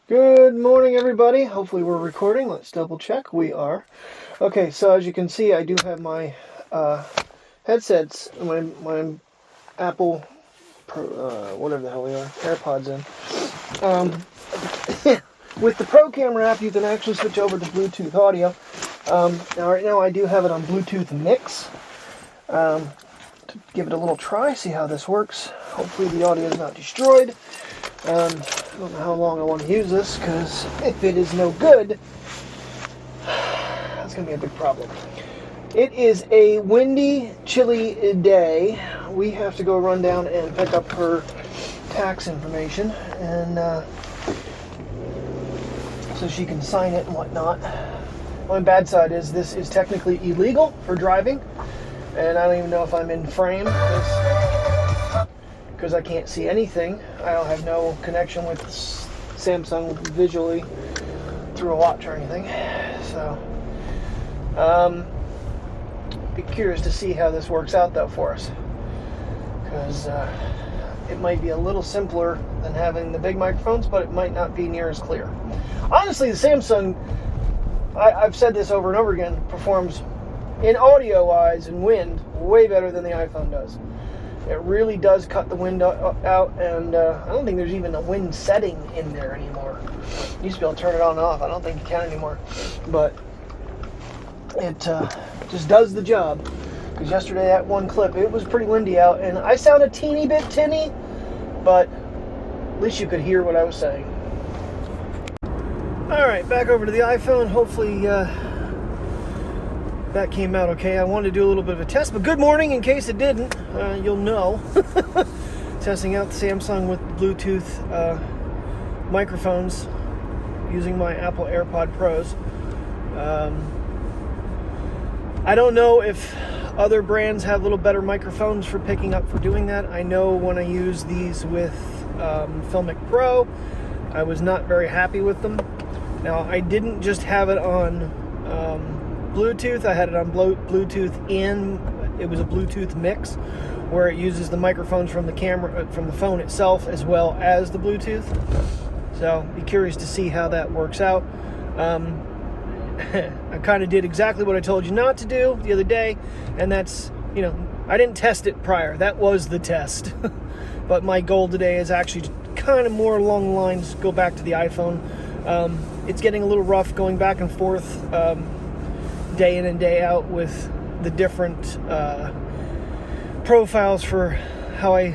Good morning, everybody. Hopefully we're recording. Let's double check. We are. Okay, so as you can see, I do have my headsets, my Apple Pro, whatever the hell they are, AirPods in. With the Pro Camera app, you can actually switch over to Bluetooth audio. Now, right now, I do have it on Bluetooth Mix. To give it a little try, see how this works. Hopefully the audio is not destroyed. I don't know how long I want to use this, because if it is no good, that's going to be a big problem. It is a windy, chilly day. We have to go run down and pick up her tax information, and so she can sign it and whatnot. One bad side is this is technically illegal for driving, and I don't even know if I'm in frame, because I can't see anything. I don't have no connection with Samsung visually through a watch or anything. So, be curious to see how this works out though for us, because it might be a little simpler than having the big microphones, but it might not be near as clear. Honestly, the Samsung, I've said this over and over again, performs in audio-wise and wind way better than the iPhone does. It really does cut the wind out, and I don't think there's even a wind setting in there anymore. You used to be able to turn it on and off. I don't think you can anymore. But it just does the job. Because yesterday, that one clip, it was pretty windy out, and I sound a teeny bit tinny, but at least you could hear what I was saying. Alright, back over to the iPhone. Hopefully, that came out okay. I wanted to do a little bit of a test, but good morning in case it didn't. You'll know. Testing out the Samsung with Bluetooth microphones using my Apple AirPod Pros. I don't know if other brands have a little better microphones for picking up for doing that. I know when I use these with Macbook Pro, I was not very happy with them. Now, I didn't just have it on Bluetooth. I had it on Bluetooth and it was a Bluetooth mix where it uses the microphones from the camera, from the phone itself, as well as the Bluetooth. So be curious to see how that works out. I kind of did exactly what I told you not to do the other day, and that's, I didn't test it prior. That was the test. But my goal today is actually kind of more along the lines, go back to the iPhone. It's getting a little rough going back and forth day in and day out with the different profiles for how I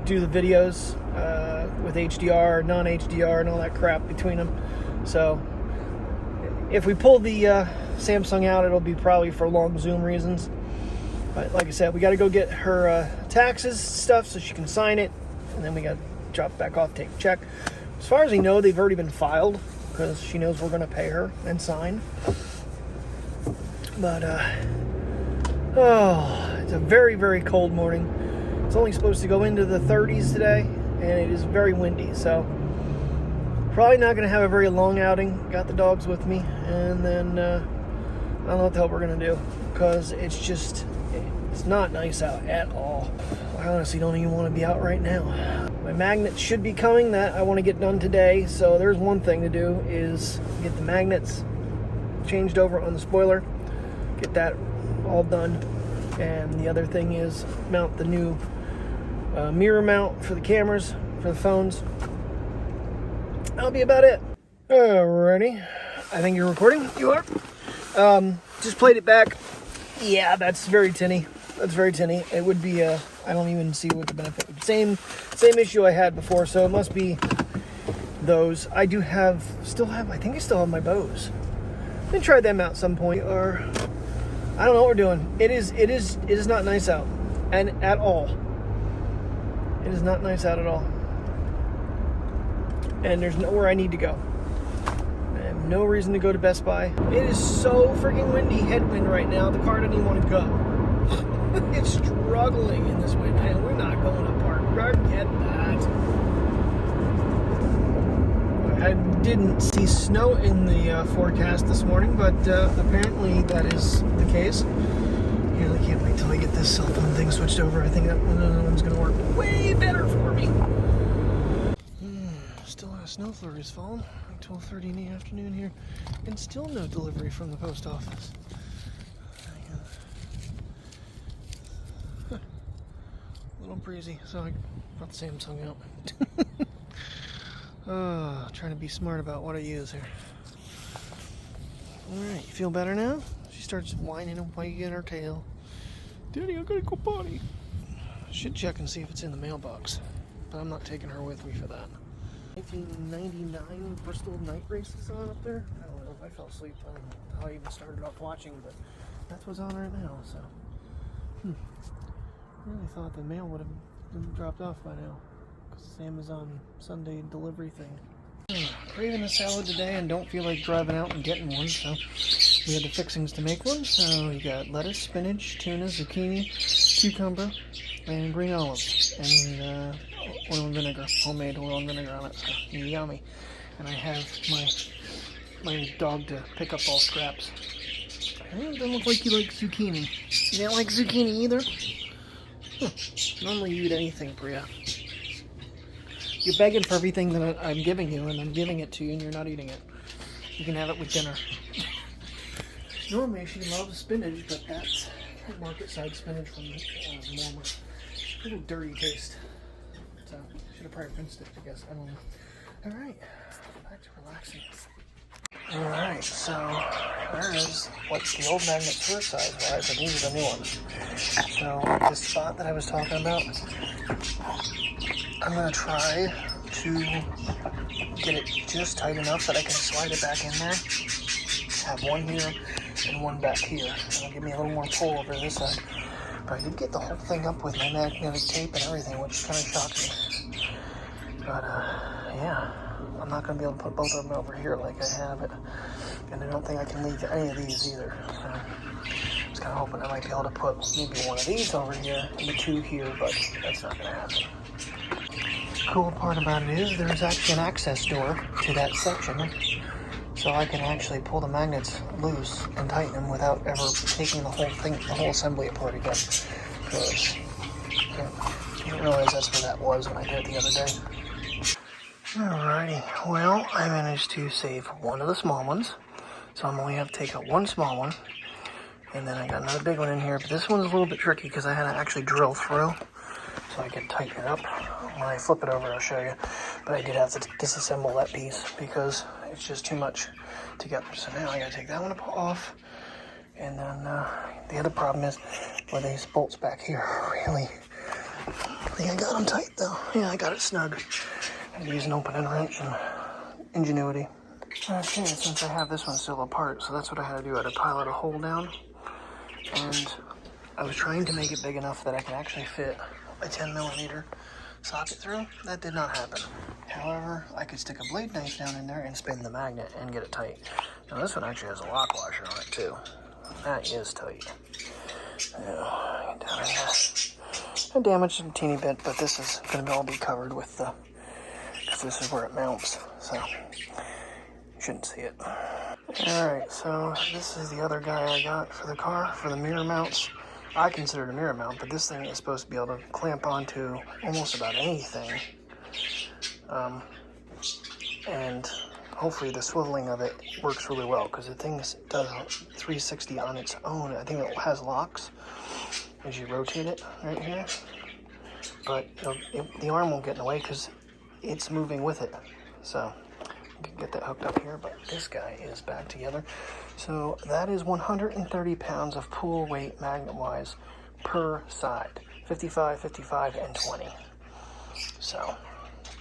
do the videos with HDR, non-HDR, and all that crap between them. So if we pull the Samsung out, it'll be probably for long Zoom reasons. But like I said, we got to go get her taxes stuff so she can sign it, and then we got to drop back off, take a check. As far as I know, they've already been filed, because she knows we're going to pay her and sign. But, it's a very, very cold morning. It's only supposed to go into the 30s today, and it is very windy, so probably not going to have a very long outing. Got the dogs with me, and then I don't know what the hell we're going to do, because it's not nice out at all. I honestly don't even want to be out right now. My magnets should be coming, that I want to get done today, so there's one thing to do, is get the magnets changed over on the spoiler, get that all done, and the other thing is mount the new mirror mount for the cameras, for the phones. That'll be about it. Alrighty, I think you're recording. You are. Just played it back. Yeah, that's very tinny. That's very tinny. It would be I don't even see what the benefit would be. Same issue I had before, so it must be those. I think I still have my Bose. I'm gonna try them out some point, or I don't know what we're doing. It is not nice out, and at all. It is not nice out at all. And there's nowhere I need to go. I have no reason to go to Best Buy. It is so freaking windy, headwind right now. The car doesn't even want to go. It's struggling in this wind, man. We're not going to park. Forget that. I didn't see snow in the forecast this morning, but apparently that is the case. Here, I can't wait till I get this cell phone thing switched over. I think that one's going to work way better for me. Still has snow flurries falling, like 12:30 in the afternoon here, and still no delivery from the post office. A little breezy, so I brought the Samsung out. Trying to be smart about what I use here. Alright, you feel better now? She starts whining and wagging her tail. Daddy, I gotta go potty. Should check and see if it's in the mailbox, but I'm not taking her with me for that. 1999 Bristol night races on up there. I don't know if I fell asleep. I don't know how I even started off watching, but that's what's on right now. So, really thought the mail would have been dropped off by now, because it's Amazon Sunday delivery thing. Craving a salad today and don't feel like driving out and getting one, so we had the fixings to make one. So you got lettuce, spinach, tuna, zucchini, cucumber, and green olives, and oil and vinegar, homemade oil and vinegar on it, so yummy. And I have my dog to pick up all scraps. It doesn't look like you like zucchini. You don't like zucchini either? Normally you eat anything, Priya. You're begging for everything that I'm giving you, and I'm giving it to you, and you're not eating it. You can have it with dinner. Normally she loves spinach, but that's market side spinach from Walmart. A little dirty taste. So, should have probably rinsed it, I guess. I don't know. Alright, back to relaxing. Alright, so there's what's the old magnets for size wise, and these are the new ones. So, this spot that I was talking about, I'm going to try to get it just tight enough that I can slide it back in there. Have one here and one back here. It'll give me a little more pull over this side. But I did get the whole thing up with my magnetic tape and everything, which kind of shocked me. But, yeah, I'm not going to be able to put both of them over here like I have it. And I don't think I can leave any of these either. So, I was kind of hoping I might be able to put maybe one of these over here and the two here, but that's not going to happen. Cool part about it is there's actually an access door to that section, so I can actually pull the magnets loose and tighten them without ever taking the whole thing, the whole assembly apart again. Because I didn't realize that's where that was when I did it the other day. Alrighty, well, I managed to save one of the small ones, so I'm only have to take out one small one, and then I got another big one in here, but this one's a little bit tricky because I had to actually drill through, so I can tighten it up. When I flip it over, I'll show you, but I did have to disassemble that piece because it's just too much together. So now I gotta take that one off, and then the other problem is where these bolts back here really, I think I got them tight though. Yeah, I got it snug. I'm using an open-end wrench and ingenuity. Okay, since I have this one still apart, so that's what I had to do. I had to pilot a hole down, and I was trying to make it big enough that I could actually fit a 10mm socket through. That did not happen. However, I could stick a blade knife down in there and spin the magnet and get it tight. Now this one actually has a lock washer on it too. That is tight. Yeah, get down in there. I damaged it a teeny bit, but this is going to all be covered with the, because this is where it mounts, so you shouldn't see it. Alright, so this is the other guy I got for the car, for the mirror mounts. I consider it a mirror mount, but this thing is supposed to be able to clamp onto almost about anything. And hopefully the swiveling of it works really well, because the thing does 360 on its own. I think it has locks as you rotate it right here. But the arm won't get in the way because it's moving with it. So you can get that hooked up here, but this guy is back together. So that is 130 pounds of pull weight magnet-wise per side. 55, 55, and 20. So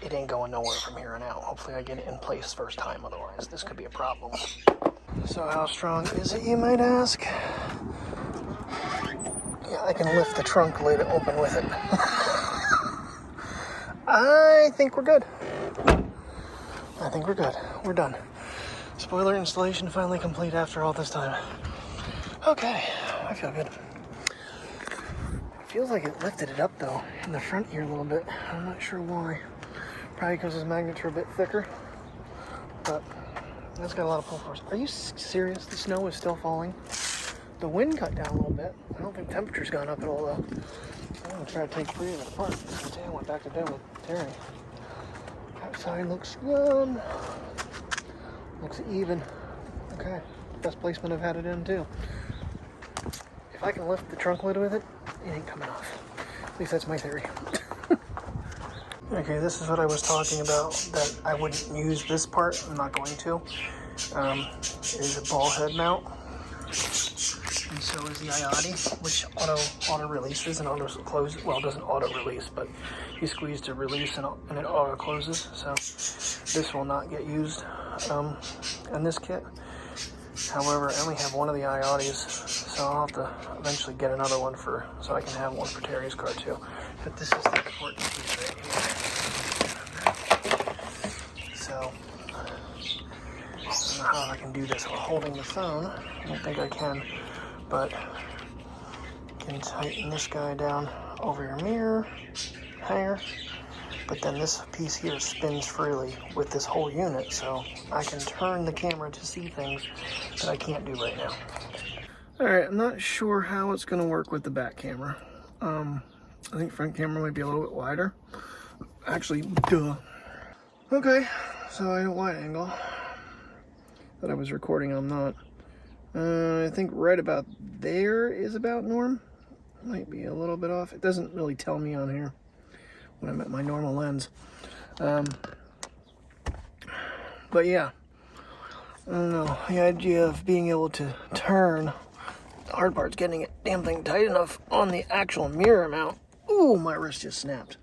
it ain't going nowhere from here on out. Hopefully I get it in place first time, otherwise this could be a problem. So how strong is it, you might ask? Yeah, I can lift the trunk lid open with it. I think we're good. I think we're good. We're done. Spoiler installation finally complete after all this time. Okay, I feel good. It feels like it lifted it up though, in the front here a little bit. I'm not sure why. Probably because his magnets are a bit thicker. But that's got a lot of pull force. Are you serious? The snow is still falling? The wind cut down a little bit. I don't think temperature's gone up at all though. I'm gonna try to take 3 of it apart. Today I went back to bed with Terry. I was Backside looks good. Looks even. Okay, best placement I've had it in too. If I can lift the trunk lid with it, it ain't coming off. At least that's my theory. Okay, this is what I was talking about, that I wouldn't use this part, I'm not going to. Is a ball head mount. And so is the IOTI, which auto releases and auto closes. Well, it doesn't auto release, but you squeeze to release and it auto closes. So this will not get used in this kit. However, I only have one of the IOTIs, so I'll have to eventually get another one so I can have one for Terry's car too. But this is the important piece right here. So I don't know how I can do this while holding the phone. I don't think I can, but you can tighten this guy down over your mirror hanger. But then this piece here spins freely with this whole unit, so I can turn the camera to see things that I can't do right now. Alright, I'm not sure how it's going to work with the back camera. I think front camera might be a little bit wider. Actually, duh. Okay, so I had a wide angle that I was recording, I'm not. I think right about there is about norm. Might be a little bit off. It doesn't really tell me on here when I'm at my normal lens. But yeah, I don't know. The idea of being able to turn, the hard part's getting it damn thing tight enough on the actual mirror mount. Ooh, my wrist just snapped.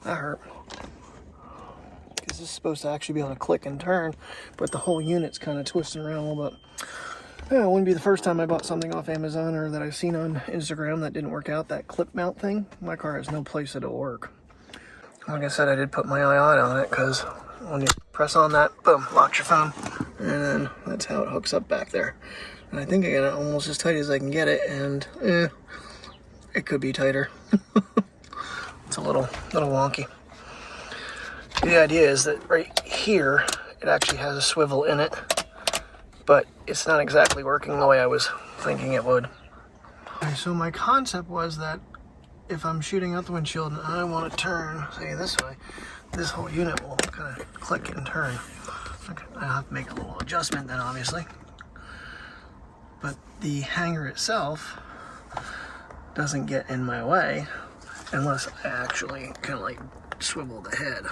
That hurt. Because this is supposed to actually be able to click and turn, but the whole unit's kind of twisting around a little bit. Yeah, it wouldn't be the first time I bought something off Amazon or that I've seen on Instagram that didn't work out. That clip mount thing, my car has no place it'll work. Like I said, I did put my IOTI on it because when you press on that, boom, locks your phone, and then that's how it hooks up back there. And I think I got it almost as tight as I can get it, and it could be tighter. It's a little wonky. The idea is that right here, it actually has a swivel in it, but it's not exactly working the way I was thinking it would. Okay, so my concept was that if I'm shooting out the windshield and I want to turn, say this way, this whole unit will kind of click and turn. Okay, I'll have to make a little adjustment then, obviously. But the hanger itself doesn't get in my way unless I actually kind of like swivel the head,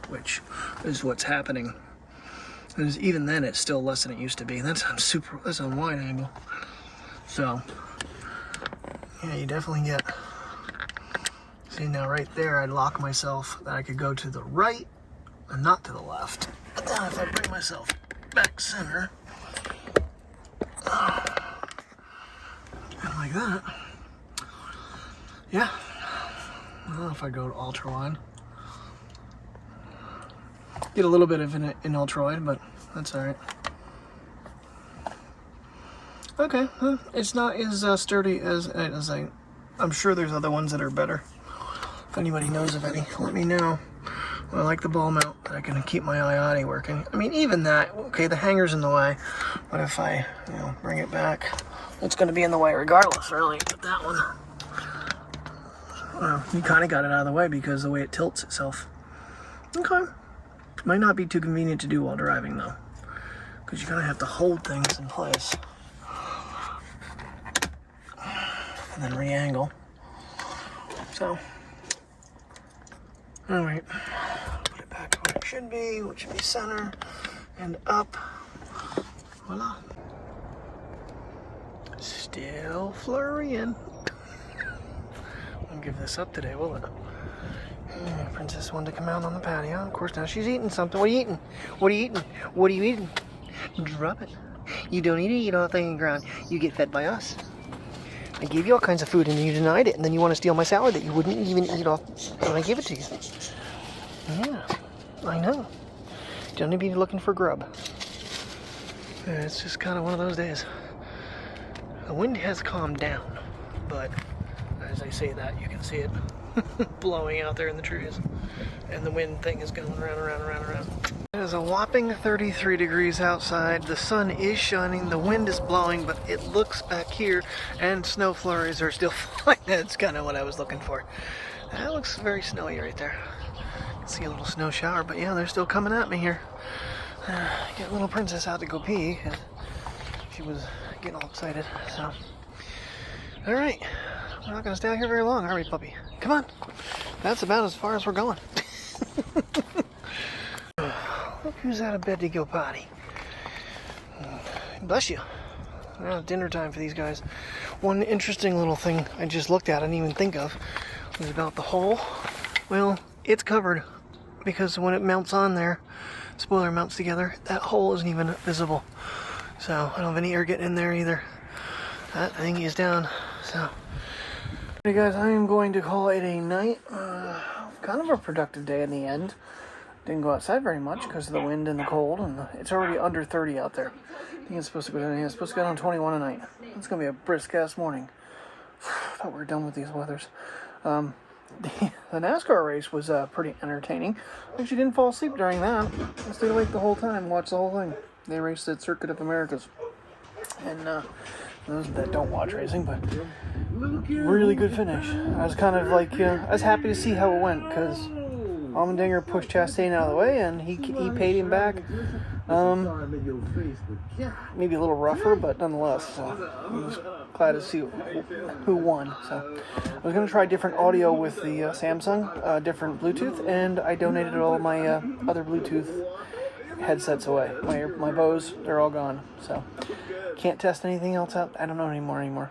which is what's happening. And even then, it's still less than it used to be. That's on wide angle. So, yeah, you definitely get. See, now right there, I'd lock myself that I could go to the right and not to the left. But then if I bring myself back center, kind of like that, yeah. I don't know if I go to ultra wide. Get a little bit of an in ultra wide, but that's all right. Okay, well, it's not as sturdy as I'm sure there's other ones that are better. If anybody knows of any, let me know. Well, I like the ball mount, I can keep my IOTI working. I mean, even that, okay, the hanger's in the way, but if I, bring it back, it's going to be in the way regardless, really. But that one, you kind of got it out of the way because of the way it tilts itself. Okay. Might not be too convenient to do while driving, though, because you kind of have to hold things in place. And then re-angle. So, alright, put it back where it should be, which should be center, and up. Voila. Still flurrying. Won't give this up today, will it? Princess wanted to come out on the patio. Of course, now she's eating something. What are you eating? What are you eating? What are you eating? Drop it. You don't need to eat off the ground. You get fed by us. I gave you all kinds of food and you denied it, and then you want to steal my salad that you wouldn't even eat off when I give it to you. Yeah, I know. You don't need to be looking for grub. It's just kind of one of those days. The wind has calmed down, but as I say that, you can see it blowing out there in the trees, and the wind thing is going around. It is a whopping 33 degrees outside. The sun is shining, the wind is blowing, but it looks back here and snow flurries are still flying. That's kind of what I was looking for. That looks very snowy right there. See a little snow shower, but yeah, they're still coming at me here. Get little princess out to go pee. She was getting all excited, so. All right, we're not gonna stay out here very long, are we, puppy? Come on. That's about as far as we're going. Look who's out of bed to go potty. Bless you. Dinner time for these guys. One interesting little thing I just looked at, I didn't even think of, was about the hole. Well, it's covered because when it mounts on there, spoiler mounts together, that hole isn't even visible. So I don't have any air getting in there either. That thing is down. So, hey guys, I am going to call it a night. Kind of a productive day in the end. Didn't go outside very much because of the wind and the cold, and it's already under 30 out there. I think it's supposed to go down. It's supposed to go down 21 tonight. It's gonna be a brisk ass morning. I thought we were done with these weathers. The NASCAR race was pretty entertaining. I actually didn't fall asleep during that. I stayed awake the whole time, watched the whole thing. They raced at Circuit of Americas, and those that don't watch racing, but really good finish. I was kind of like, I was happy to see how it went because Allmendinger pushed Chastain out of the way, and he paid him back. Maybe a little rougher, but nonetheless, so I was glad to see who won. So I was going to try different audio with the Samsung, different Bluetooth, and I donated all my other Bluetooth headsets away. My Bose, they're all gone. So can't test anything else out. I don't know anymore.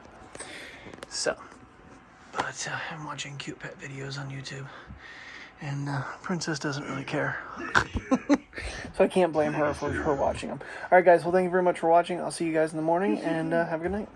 So, but I'm watching cute pet videos on YouTube. And Princess doesn't really care. So I can't blame her for her watching them. Alright guys, well thank you very much for watching. I'll see you guys in the morning, and have a good night.